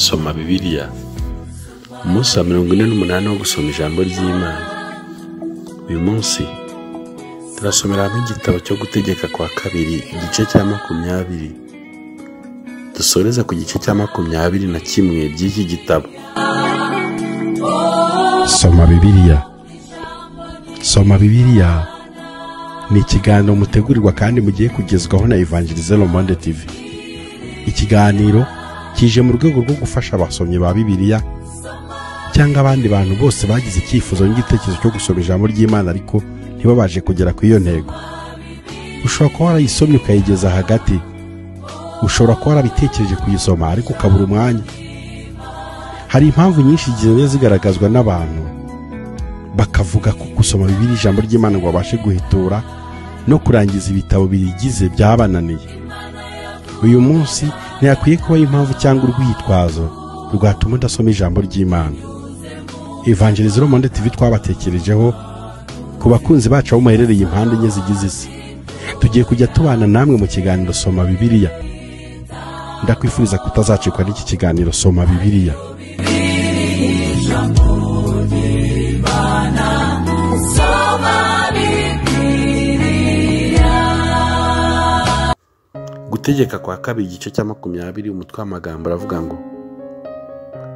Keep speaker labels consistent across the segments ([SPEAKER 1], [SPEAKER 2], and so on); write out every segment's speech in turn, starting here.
[SPEAKER 1] Soma Bibiliya. Umunsi wa 48 wo gusoma ijambo ry'Imana. Uyu munsi turasomera hamwe igitabo cyo gutegeka kwa kabiri igice cya 20. Dusoreza ku gice cya 21 by'iki gitabo. Soma Bibiliya. Soma Bibiliya ni ikiganiro mutegurirwa kandi mugiye kugezwaho na Evangelize Le Monde TV. Ikiganiro kije mu rwego rwo gufasha abasomyi ba Bibiliya cyangwa abandi bantu bose bagize icyifuzo n'igitekerezo cyo gusoma ijambo ry'Imana ariko ntibabaje kugera ku iyo ntego. Ushobora kuba warayisomye ukayigeza hagati, ushobora kuba warabitekereje kuyisoma ariko ukabura umwanya. Hari impamvu nyinshi zigenda zigaragazwa n'abantu bakavuga ko gusoma Bibiliya ijambo ry'Imana ngo babashe guhitura no kurangiza ibitabo biyigize byabananiye. Uyu munsi ntiyakwiye kuba impamvu cyangwa urwitwazo rwatuma udasoma ijambo ry'Imana. Evangelize Le Monde TV twabatekerejeho ku bakunzi bacu aho muherereye impande enye zigize isi. Tugiye kujya tubana namwe mu kiganiro Soma Bibiliya. Ndakwifuriza kutazacikwa n'iki kiganiro Soma Bibiliya. Gutegeka kwa kabiri igice cya 20 umutwe w'amagambo aravuga ngo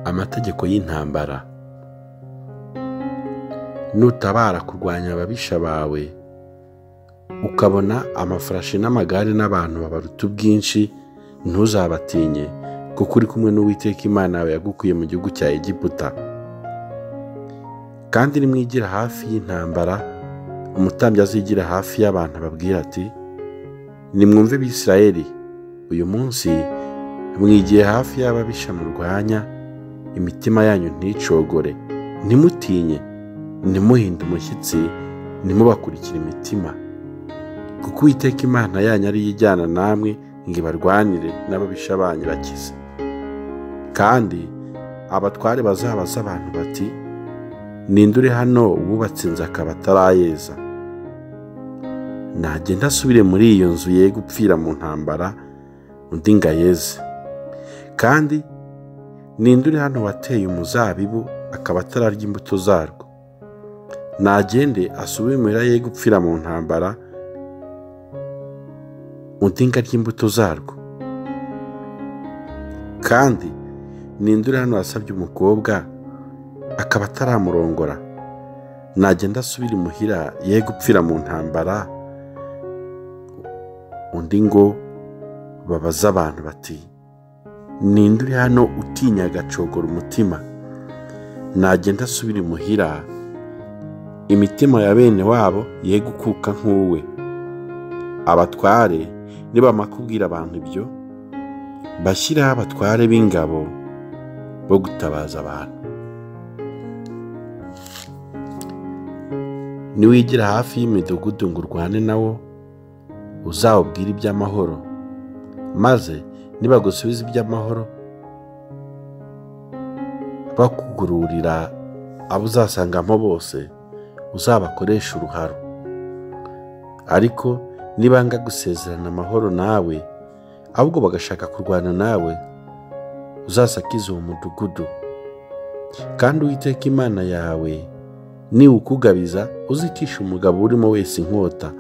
[SPEAKER 1] amategeko y'intambara. Nutabara kurwanya ababisha bawe ukabona amafarashi n'amagare n'abantu babaruta ubwinshi, ntuzabatinye kuko uri kumwe n'Uwiteka Imana yawe yagukuye mu gihugu cya Egiputa. Kandi nimwigira hafi y'intambara, umutambyi azigira hafi y'abantu ababwira ati, nimwumve Bisirayeli, uyu munsi mwigiye hafi y'ababisha murwanya, imitima yanyu nticogore, ntimutinye, ntimuhinde umushyitsi, ntimubakurikire imitima, kuko Uwiteka Imana yanyu ari ijyana namwe ngo ibarwanire n'ababisha banyu bakize. Kandi abatware bazabaza abantu bati, ninde uri hano wubatse inzu akaba atarayeza? Nagenda asubire muri iyo nzu ye gupfira mu ntambara, undi ngo ayeze. Kandi ninde uri hano wateye umuzabibu akaba atararya imbuto zarwo? Nagende asubire muhira ye gupfira mu ntambara, undi ngo arya imbuto zarwo. Kandi ninde uri hano wasabye umukobwa akaba ataramurongora? Nagenda asubire muhira ye gupfira mu ntambara, undi ngo babaza abantu bati, ninde uri hano utinya agacogora umutima? Nagenda asubire muhira imitima ya bene wabo ye gukuka nk'uwe. Abatware nibamara kubwira abantu ibyo, bashyiraho abatware b'ingabo bo gutabaza abantu. Niwigira hafi y'imidugudu ngo urwane nawo, uzawubwire iby'amahoro, maze nibagusubiza iby'amahoro bakugururira abo uzasangamo bose, uzabakoresha uruharo. Ariko nibanga gusezerana amahoro nawe, ahubwo bagashaka kurwana nawe, uzasakize uwo mudugudu. Kandi Uwiteka Imana yawe niwukugabiza, uzicisha umugabo urimo wese inkota.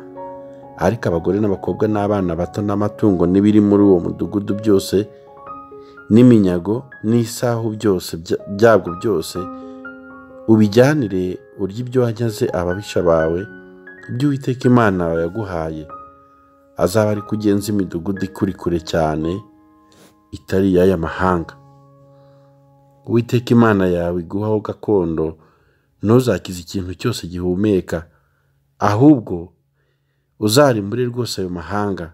[SPEAKER 1] Ariko abagore n'abakobwa n'abana bato n'amatungo n'ibiri muri uwo mudugudu byose, n'iminyago n'isahu byose byabwo byose, ubijyanire urya ibyo wanyaze ababisha bawe, ibyo Uwiteka Imana yawe yaguhaye. Azaba ari kugenza imidugudu ikuri kure cyane, itari iy'aya mahanga. Uwiteka Imana yawe iguhaho gakondo, ntuzakize ikintu cyose gihumeka, ahubwo uzarimbure rwose ayo mahanga,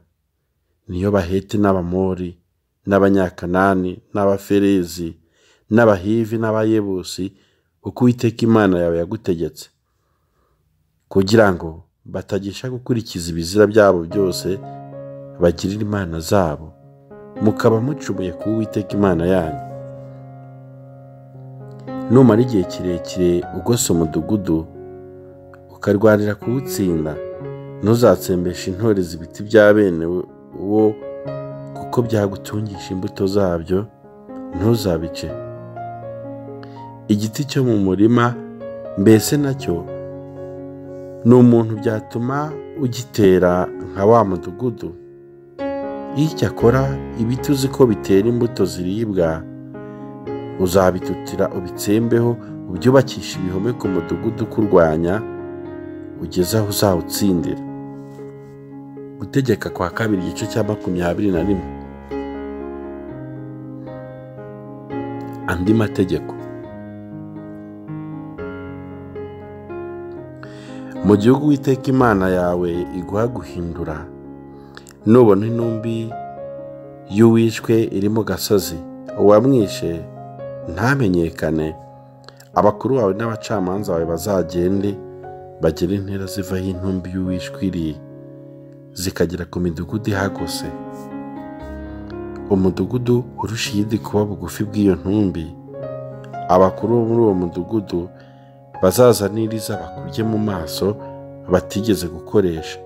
[SPEAKER 1] niyo Baheti n'Abamori n'Abanyakanani n'Abaferezi n'Abahivi n'Abayebusi, uko Uwiteka Imana yawe yagutegetse, kugira ngo batagisha gukurikiza ibizira byabo byose bagirira imana zabo, mukaba mucumuye ku Uwiteka Imana yanyu. Numara igihe kirekire ugose umudugudu ukarwanira kuwutsinda, ntuzatsembeshe intore z'ibiti bya bene wo, kuko byagutungisha imbuto zabyo, ntuzabice. Igiti cyo mu murima mbese nacyo ni umuntu byatuma ugitera nka wa mudugudu? Icyakora ibiti uzi ko bitera imbuto ziribwa, uzabitutira ubitsembeho, ubyubakisha ibihome ku mudugudu ukurwanya, ugeze aho uzawutsindira. Gutegeka kwa kabiri igice cya 21. Andi mategeko. Mu gihugu Uwiteka Imana yawe iguha guhindura, nubona intumbi y'uwishwe iri mu gasozi, uwamwishe ntamenyekane, abakuru bawe n'abacamanza bawe bazagende bagera intera zivaho intumbi y'uwishwe iri zikagera ku midugudu ihagose. Umudugudu urusha iyindi kuba bugufi bw'iyo ntumbi, abakuru bo muri uwo mudugudu bazazaniriza bakurye mu maso batigeze gukoresha.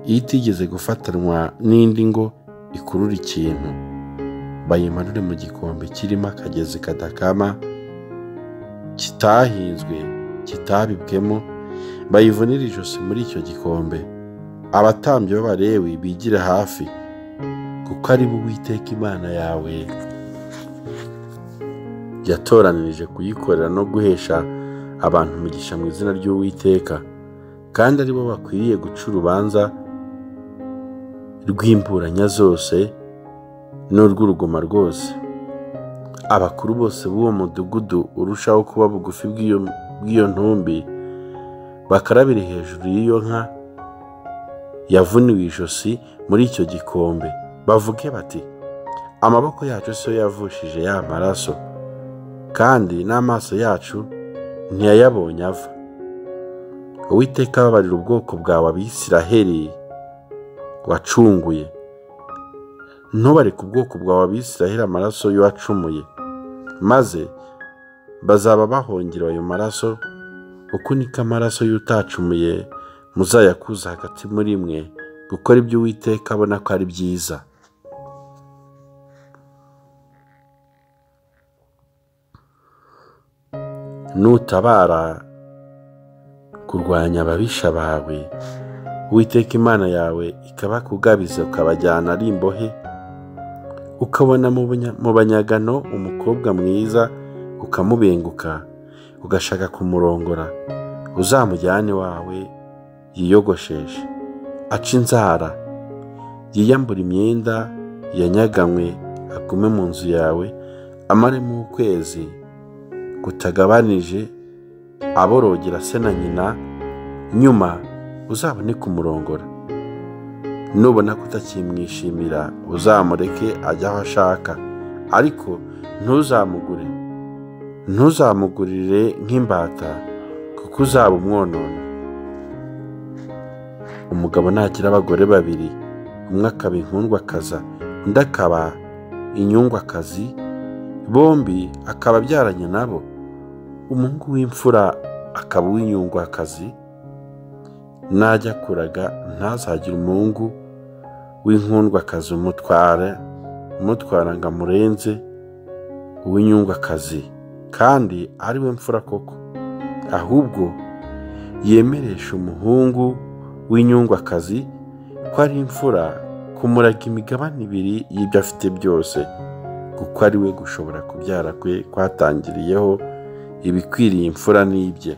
[SPEAKER 1] Iyo itigeze gufatanwa n'indi ngo ikurura ikintu, bayimanure mu gikombe kirimo akagezi kadakama, kitahinzwe, kitabibwemo, bayivunire ijosi muri icyo gikombe. Abatambyi b'Abalewi bigire hafi, kuko ari bo Uwiteka Imana yawe yatoranirije kuyikorera no guhesha abantu umugisha mu izina ry'Uwiteka, kandi ari bo bakwiriye guca urubanza rw'imburanya zose n'urw'urugoma rwose. Abakuru bose b'uwo mudugudu urushaho kuba bugufi bw'iyo ntumbi bakarabire hejuru y'iyo nka yavuniwe ijosi muri icyo gikombe, bavuge bati, amaboko yacu siyo yavushije ya maraso, kandi n'amaso yacu ntiyayabonye ava. Uwiteka ababarira ubwoko bwawe Abisiraheli wacunguye. Ntubareke ubwoko bwawe Abisiraheli amaraso y'uwacumuye, maze bazaba bahongera ayo maraso. Uku niko amaraso y'utacumuye muzayakuza hagati muri mwe, gukora ibyo Uwiteka abona ko ari byiza. Nutabara kurwanya ababisha bawe, Uwiteka Imana yawe ikabakugabiza ukabajyana ari imbohe, ukabona mu banyagano umukobwa mwiza ukamubenguka, ugashaka kumurongora, uzamujyane wawe yiyogosheshe, aca inzara, yiyambura imyenda yanyaganywe, agume mu nzu yawe amaremo ukwezi kutagabanije, aborogera se na nyina, nyuma uzabone kumurongora. Nubona kutakimwishimira, uzamureke ajya aho ashaka, ariko ntuzamugurire nk'imbata, kuko uzaba umwonone. Umugabo nagira abagore babiri, umwe akaba inkundwakaza, undi akaba inyungwakazi, bombi akaba abyaranye nabo, umuhungu w'imfura akaba uw'inyungwakazi, najya kuraga ntazagire umuhungu w'inkundwakazi umutwara ngo amurenze uw'inyungwakazi, kandi ari we mfura koko, ahubwo yemeresha umuhungu w'inyungwakazi ko ari imfura kumuraga imigabane 2 y'ibyo afite byose, kuko ari we gushobora kubyara kwe kwatangiriyeho ibikwiriye imfura n'ibye.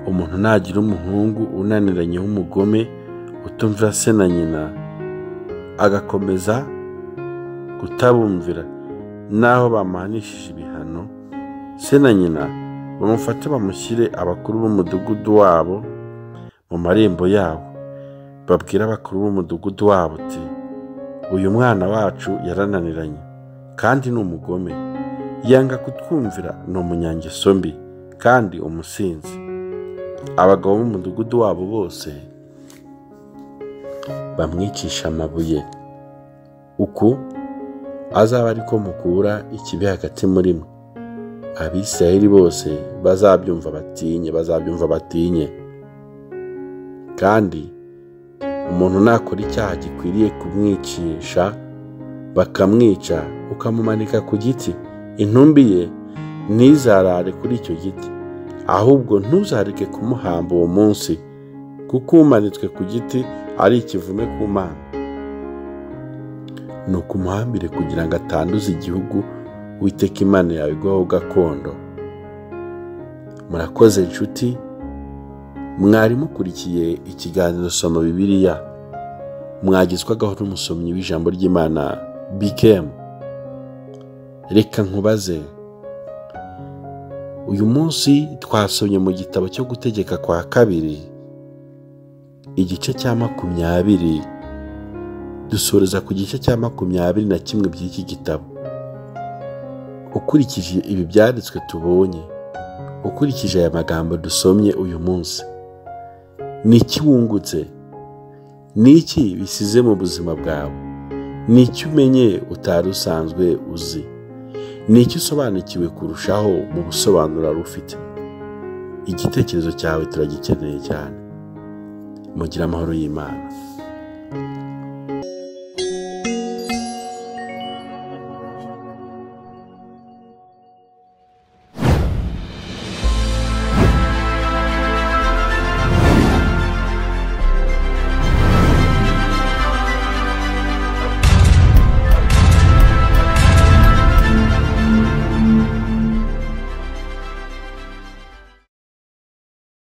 [SPEAKER 1] Umuntu nagira umuhungu unaniranye w'umugome utumvira se na nyina, agakomeza kutabumvira naho bamuhanishije ibihano, se na nyina bamufate bamushyire abakuru b'umudugudu wabo mu marembo yawo, babwira abakuru b'umudugudu wabo uti, uyu mwana wacu yarananiranye kandi ni umugome, yanga kutwumvira, ni umunyangeso mbi kandi umusinzi. Abagabo b'umudugudu wabo bose bamwicisha amabuye, uku azaba ariko mukura ikibi hagati muri mwe. Abisiraheli bose bazabyumva batinye. Kandi umuntu nakora icyaha gikwiriye kumwicisha bakamwica ukamumanika ku giti, intumbi ye ntizarare kuri icyo giti, ahubwo ntuzareke kumuhamba uwo munsi, kuko umanitswe ku giti ari ikivume ku Mana. Nuko umuhambire kugira ngo atanduza igihugu Uwiteka Imana yawe iguhaho gakondo. Murakoze nshuti, mwari mukurikiye ikiganiro Soma Bibiliya, mwagizwagaho n'umusomyi w'ijambo ry'Imana BKM. Reka nkubaze, uyu munsi twasomye mu gitabo cyo Gutegeka kwa kabiri igice cya 20, dusoreza ku gice cya 21 by'iki gitabo. Ukurikije ibi byanditswe tubonye, ukurikije aya magambo dusomye uyu munsi, ni iki wungutse? Ni iki bisize mu buzima bwawe? Ni iki umenye utari usanzwe uzi? Ni iki usobanukiwe kurushaho mu busobanuro ufite? Igitekerezo cyawe turagikeneye cyane. Mugira amahoro y'Imana.